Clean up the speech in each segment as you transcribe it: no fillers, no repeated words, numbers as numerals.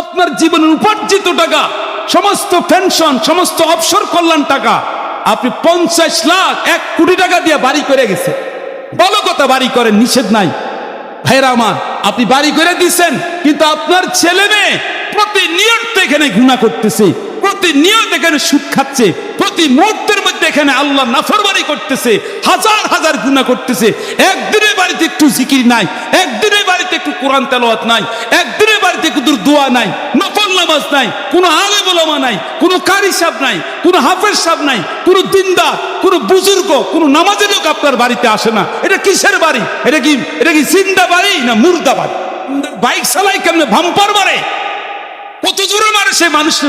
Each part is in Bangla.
আপনার জীবনের উপার্জিত টাকা, সমস্ত পেনশন, সমস্ত অবসর কল্যাণ টাকা আপনি 50 লাখ 1 কোটি টাকা দিয়ে বাড়ি করে গেছে। ভালো কথা, বাড়ি করেন, নিষেধ নাই ভাইরা আমার, আপনি বাড়ি করে দিচ্ছেন, কিন্তু আপনার ছেলে মেয়ে প্রতিনিয়ত এখানে গুনাহ করতেছে, প্রতিনিয়ত এখানে সুদ খাচ্ছে, প্রতি মুহূর্তের মধ্যে এখানে আল্লাহ নাফরমানি করতেছে, হাজার হাজার গুনাহ করতেছে। একদিনের বাড়িতে একটু জিকির নাই, একদিনের বাড়িতে একটু কোরআন তেলাওয়াত নাই, একদিনের বাড়িতে একটু দোয়া নাই, নফল নামাজ নাই, কোনো আলেম ওলামা নাই, কোনো কারি সাহেব নাই, কোনো হাফেজ সাহেব নাই, কোনো দিনদার, কোনো বুজুর্গ, কোনো নামাজি লোক আপনার বাড়িতে আসে না। এটা কিসের বাড়ি? এটা কি জিন্দা বাড়ি না মুর্দা বাড়ি? বাইক চালাই কেমনে ভাম্পার মারে, কত জোরে মারে, সে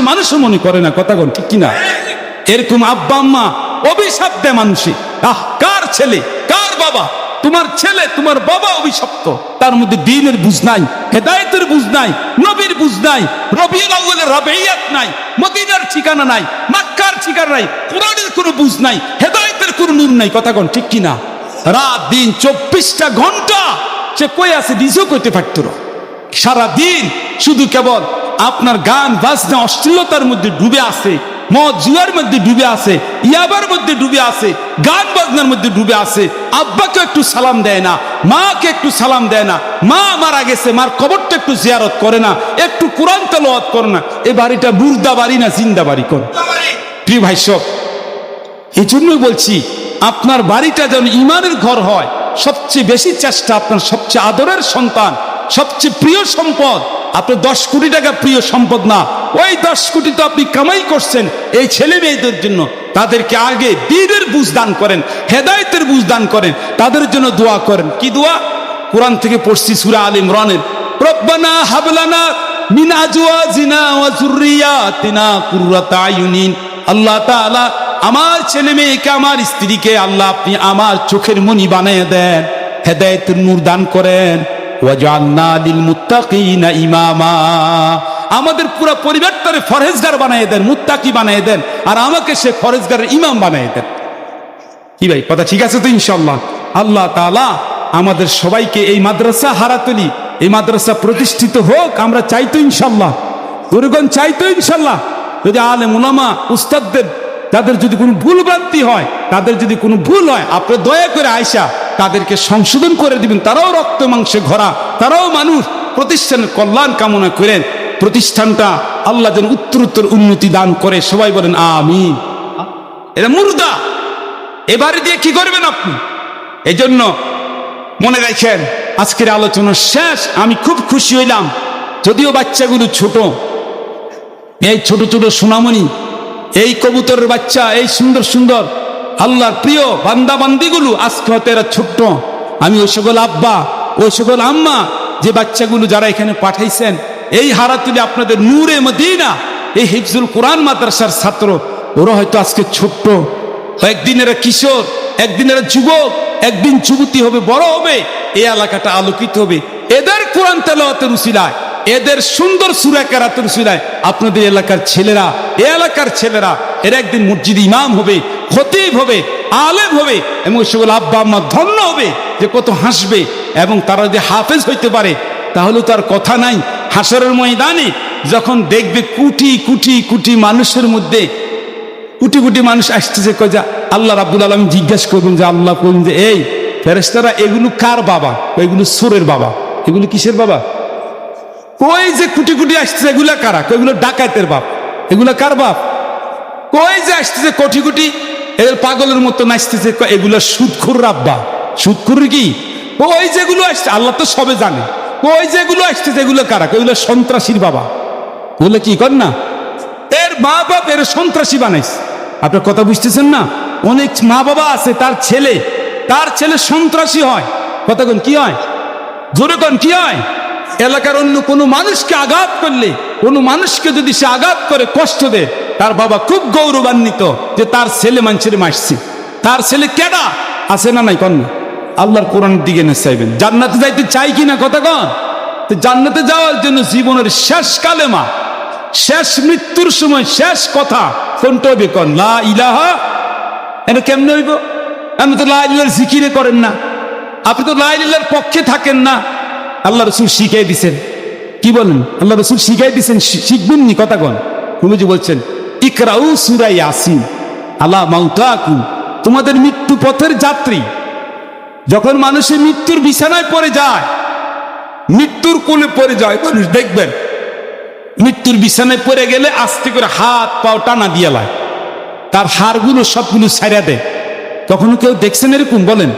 মানুষও মনে করে না। কথা কোন ঠিক কিনা? এরকম আব্বা আম্মা অভিশাপ দেয় মানুষে। কার ছেলে, কার বাবা? তোমার ছেলে, তোমার বাবা অভিশপ্ত। তার মধ্যে দ্বীনের বুঝ নাই, হেদায়েতের বুঝ নাই, নবীর বুঝ নাই, রবিউল আউয়ালের রাবিয়াত নাই, মদিনার ঠিকানা নাই, মক্কার ঠিকানা নাই, কোরআনের কোনো বুঝ নাই, হেদায়েতের কোনো নূর নাই। কথা কোন ঠিক কিনা? রাত দিন 24টা ঘন্টা সে কই আছে নিজেও কইতে পারত না। সারা দিন শুধু কেবল আপনার গান বাজনা অশ্লীলতার মধ্যে ডুবে আছে, মদ জুয়ার মধ্যে ডুবে আছে, ইয়াবার মধ্যে ডুবে আছে, গান বাজনার মধ্যে ডুবে আছে। আব্বাকে একটু সালাম দেয় না, মাকে একটু সালাম দেয় না, মা মারা গেছে, মার কবরটা একটু জিয়ারত করে না, একটু কোরআন তেলাওয়াত করে না। এই বাড়িটা মুর্দা বাড়ি না জিন্দা বাড়ি? কোন? প্রিয় ভাই সব, এই জন্যই বলছি আপনার বাড়িটা যেন ইমানের ঘর হয়। সবচেয়ে বেশি চেষ্টা, আপনার সবচেয়ে আদরের সন্তান, সবচেয়ে প্রিয় সম্পদ আপনার 10 কোটি টাকা প্রিয় সম্পদ না। ওই 10 কোটি তো আপনি কামাই করছেন এই ছেলে মেয়েদের জন্য। তাদেরকে আগে দ্বীনের বুঝ দান করেন, হেদায়েতের বুঝ দান করেন, তাদের জন্য দোয়া করেন। কি দোয়া? কোরআন থেকে পড়ছি সূরা আলে ইমরানের, রব্বানা হাব লানা মিন আজওয়াজিনা ওয়া যুররিয়াতিনা কুররাতা আয়ুনিন। আল্লাহ তাআলা আমার ছেলে মেয়েকে, আমার স্ত্রীকে আল্লাহ আপনি আমার চোখের মণি বানিয়ে দেন, হেদায়েতের নূর দান করেন। ওয়াজআলনা লিল মুত্তাকিনা ইমামা, আমাদের পুরো পরিবারটারে ফরহেজগার বানিয়ে দেন, মুত্তাকি বানিয়ে দেন, আর আমাকে সে ফরহেজগারের ইমাম বানিয়ে দেন। কি ভাই, কথা ঠিক আছে তো? ইনশাআল্লাহ আল্লাহ তাআলা আমাদের সবাইকে এই মাদ্রাসা হারাতলি, এই মাদ্রাসা প্রতিষ্ঠিত হোক আমরা চাই তো ইনশাআল্লাহ, গুরুগণ চাই তো ইনশাআল্লাহ। যদি আলেম উলামা উস্তাদদের তাদের যদি কোনো ভুল ভ্রান্তি হয়, তাদের যদি কোনো ভুল হয়, আপনি দয়া করে আয়সা তাদেরকে সংশোধন করে দিবেন। তারাও রক্ত মাংসে ঘরা, তারাও মানুষ, প্রতিষ্ঠানের কল্যাণ কামনা করেন। প্রতিষ্ঠানটা আল্লাহ যেন উত্তরোত্তর উন্নতি দান করে। সবাই বলেন আমিন। এটা মুর্দা, এবারে দিয়ে কি করবেন আপনি? এই জন্য মনে রাখেন, আজকের আলোচনা শেষ। আমি খুব খুশি হইলাম, যদিও বাচ্চাগুলো ছোট, এই ছোট ছোট সোনামণি, এই কবুতরের বাচ্চা, এই সুন্দর সুন্দর আল্লাহর প্রিয় বান্দা বান্দিগুলো আজকে হয়তো এরা ছোট্ট। আমি ওই সকল আব্বা, ওই সকল আম্মা, যে বাচ্চাগুলো যারা এখানে পাঠাইছেন, এই হারাতুলি আপনাদের নূরে মদিনা, এই হিফজুল কোরআন মাদ্রাসার ছাত্র, ওরা হয়তো আজকে ছোট্ট, একদিন এরা কিশোর, একদিন এরা যুবক, একদিন যুবতী হবে, বড় হবে, এই এলাকাটা আলোকিত হবে এদের কোরআন তেলাওয়াতের উসিলায়, এদের সুন্দর সূরা কেরাতের উসিলায়। আপনাদের এলাকার ছেলেরা, এই এলাকার ছেলেরা, এরা একদিন মসজিদে ইমাম হবে, খতিব হবে, আলেম হবে, এবং সেগুলো আব্বা আম্মা ধন্য হবে যে কত হাসবে। এবং তারা যদি হাফেজ হইতে পারে তাহলে তো আর কথা নাই। হাসরের ময়দানে যখন দেখবে কোটি কোটি কোটি মানুষের মধ্যে কোটি কোটি মানুষ আসতেছে, কয় যা আল্লাহ রাব্বুল আলামিন জিজ্ঞাসা করবেন যে, আল্লাহ করবেন যে এই ফেরেশতারা এগুলো কার বাবা? এগুলো চোরের বাবা। এগুলো কিসের বাবা? কই যে কোটি কোটি আসতেছে এগুলা কারা? এগুলো ডাকাতের বাপ। এগুলা কার বাপ? কই যে আসতেছে কোটি কোটি, এদের পাগলের মতো নাচতেছে, এগুলা সুদখোর আব্বা। সুদখোর কি? ওই যেগুলো আসছে আল্লাহ তো সবে জানে। ওই যেগুলো আসতেছে এগুলো কারা? এগুলো সন্ত্রাসীর বাবা। ওগুলো কি কর না, এর মা বাপ এর সন্ত্রাসী বানাইছে। আপনার কথা বুঝতেছেন না? অনেক মা বাবা আছে, তার ছেলে সন্ত্রাসী হয়। কথা কোন কি হয়? জোরে কোন কি হয়? এলাকার অন্য কোনো মানুষকে আঘাত করলে, কোনো মানুষকে যদি সে আঘাত করে, কষ্ট দেয়, তার বাবা খুব গৌরবান্বিত যে তার ছেলে মানুষের মাসছে। তার ছেলে কেডা আছে না নাই? কন না। আল্লাহর কোরআনের দিকে না চাইবেন। জান্নাতে যাইতে চাই কিনা? কথা কন। তো জান্নাতে যাওয়ার জন্য জীবনের শেষ কালেমা, শেষ মৃত্যুর সময় শেষ কথা কোনটা হবে? কন লা ইলাহা। এটা কেমনে হইব? আপনি তো লা ইলাহার জিকিরে করেন না, আপনি তো লা ইলাহার পক্ষে থাকেন না। আল্লাহ রাসূল শিখিয়ে দিয়েছেন কি বলেন? আল্লাহ রাসূল শিখাই দিচ্ছেন, শিখবেন নি কথা কন। নবীজি বলছেন ইকরাউ সূরা ইয়াসিন আলা মাউতাকুম, তোমাদের মৃত্যু পথের যাত্রী, যখন মানুষের মৃত্যুর বিছানায় পড়ে যায়, মৃত্যুর কোলে পড়ে যায় মানুষ, দেখবেন মৃত্যুর বিছানায় পড়ে গেলে আস্তে করে হাত পাও টানা দিয়ে লায়, তার হাড়গুলো সবগুলো ছাইড়া দেয়। কখনো কেউ দেখছেন এরকম? বলেন,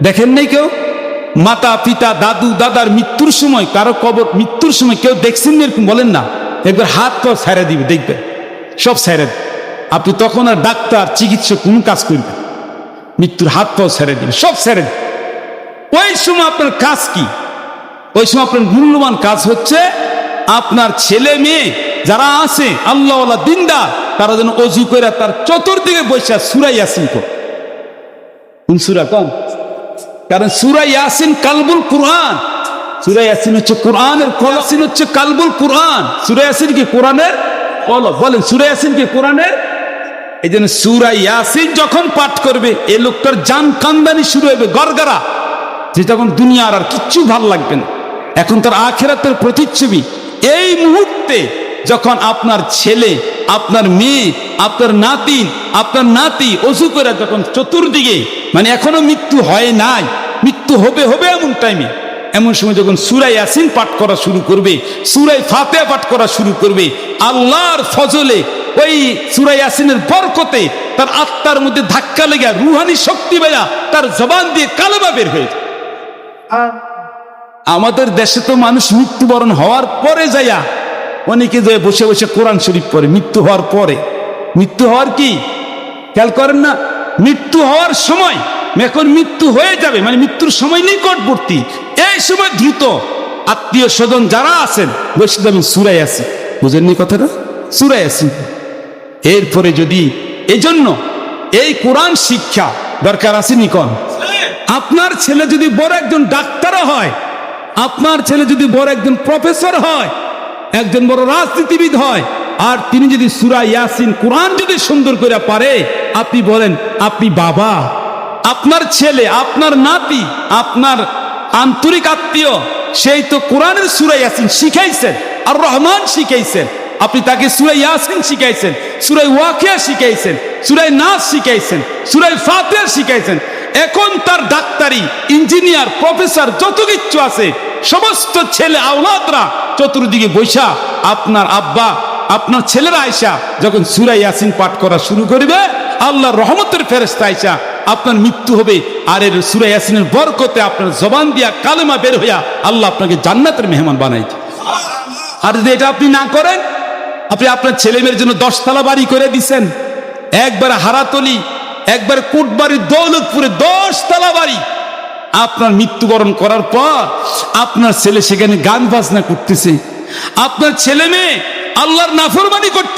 দেখেন নাই কেউ? মাতা পিতা দাদু দাদার মৃত্যুর সময়, কারো কবর মৃত্যুর সময় কেউ দেখছেন এরকম? বলেন না, একবার হাত পাও ছাইড়া দিবে, দেখবেন সব ছাইড়া দেবে। আপনি তখন আর ডাক্তার চিকিৎসক কোন কাজ করবেন? মৃত্যুর হাত পাও ছেড়ে দিবে, সব ছেড়ে দিবে। ওই সময় আপনার কাজ কি? ওই সময় আপনার মূল্যবান কাজ হচ্ছে আপনার ছেলে মেয়ে যারা আছে আল্লাহওয়ালা দিনদার, তারা যেন অজু করে তার চতুর্দিকে বসে সূরা ইয়াসিন পড়ে। কোন সূরা? কোন? কারণ সূরা ইয়াসিন কালবুল কুরআন। সূরা ইয়াসিন হচ্ছে কোরআনের কলম, ইয়াসিন হচ্ছে কালবুল কুরআন। সূরা ইয়াসিন কি কোরআনের কলম? বলেন, সূরা ইয়াসিন কি কোরআনের? এই জন্য সূরা ইয়াসিন যখন পাঠ করবে এই লোকটার জান কান্দানি শুরু হবে, গড়গড়া, যে তখন দুনিয়ার আর কিচ্ছু ভাল লাগবে না, এখন তার আখিরাতের প্রতিচ্ছবি। এই মুহূর্তে যখন আপনার ছেলে, আপনার মেয়ে, আপনার নাতিন, আপনার নাতি অজু করে যখন চতুর্দিকে, মানে এখনো মৃত্যু হয় নাই, মৃত্যু হবে হবে এমন টাইমে, এমন সময় যখন সূরা ইয়াসিন পাঠ করা শুরু করবে, সূরা ফাতিহা পাঠ করা শুরু করবে, আল্লাহর ফজলে ওই সূরা ইয়াসিনের বরকতে তার আত্মার মধ্যে ধাক্কা লেগে রুহানি শক্তি বেয়া তার জবান দিয়ে কালেমা বের হয়ে যায়। আমাদের দেশে তো মানুষ মৃত্যুবরণ হওয়ার পরে যাইয়া অনেকে যায় বসে বসে কোরআন শরীফ পড়ে, মৃত্যু হওয়ার পরে। মৃত্যু হওয়ার কি খেয়াল করেন না? মৃত্যু হওয়ার সময়, এখন মৃত্যু হয়ে যাবে মানে মৃত্যুর সময় নিকটবর্তী, এই সময় দ্রুত আত্মীয় স্বজন যারা আছেন বসে যাবেন সূরা ইয়াসিন। বুঝেননি কথাটা? সূরা ইয়াসিন। এরপরে যদি এই জন্য এই কোরআন শিক্ষা দরকার আছে নিকন। আপনার ছেলে যদি বড় একজন ডাক্তার হয়, আপনার ছেলে যদি বড় একজন প্রফেসর হয়, একজন বড় রাজনীতিবিদ হয়, আর তিনি যদি সূরা ইয়াসিন কোরআন যদি সুন্দর করে পারে, আপনি বলেন আপনি বাবা, আপনার ছেলে, আপনার নাতি, আপনার আন্তরিক আত্মীয়, সেই তো কোরআনের সূরা ইয়াসিন শিখাইছেন, আর রহমান শিখাইছেন, আপনি তাকে সূরা ইয়াসিন শিখাইছেন, সূরা ওয়াকিয়া শিখাইছেন, সূরা নাস শিখাইছেন, সূরা ফাতিহা শিখাইছেন। এখন তার ডাক্তারি, ইঞ্জিনিয়ার, প্রফেসর যত কিছু আছে, সমস্ত ছেলে আওলাদরা চতুর্দিকে বৈশা, আপনার আব্বা, আপনার ছেলেরা আয়সা যখন সূরা ইয়াসিন পাঠ করা শুরু করবে, আল্লাহর রহমতের ফেরেশতা আয়সা আপনার মৃত্যু হবে, আর এর সূরা ইয়াসিনের বরকতে আপনার জবান দিয়া কালেমা বের হইয়া আল্লাহ আপনাকে জান্নাতের মেহমান বানাইছে। আর যদি এটা আপনি না করেন, আপনি আপনার ছেলে মেয়ের জন্য 10 তলা বাড়ি করে দিচ্ছেন, একবার হারাতলি, একবার কোটবাড়ি, দৌলতপুরে 10 তলা বাড়ি, আপনার মৃত্যুবরণ করার পর আপনার ছেলে সেখানে গান বাজনা করতেছে, আপনার ছেলে মেয়ে আল্লাহর নাফরমানি করতেছে।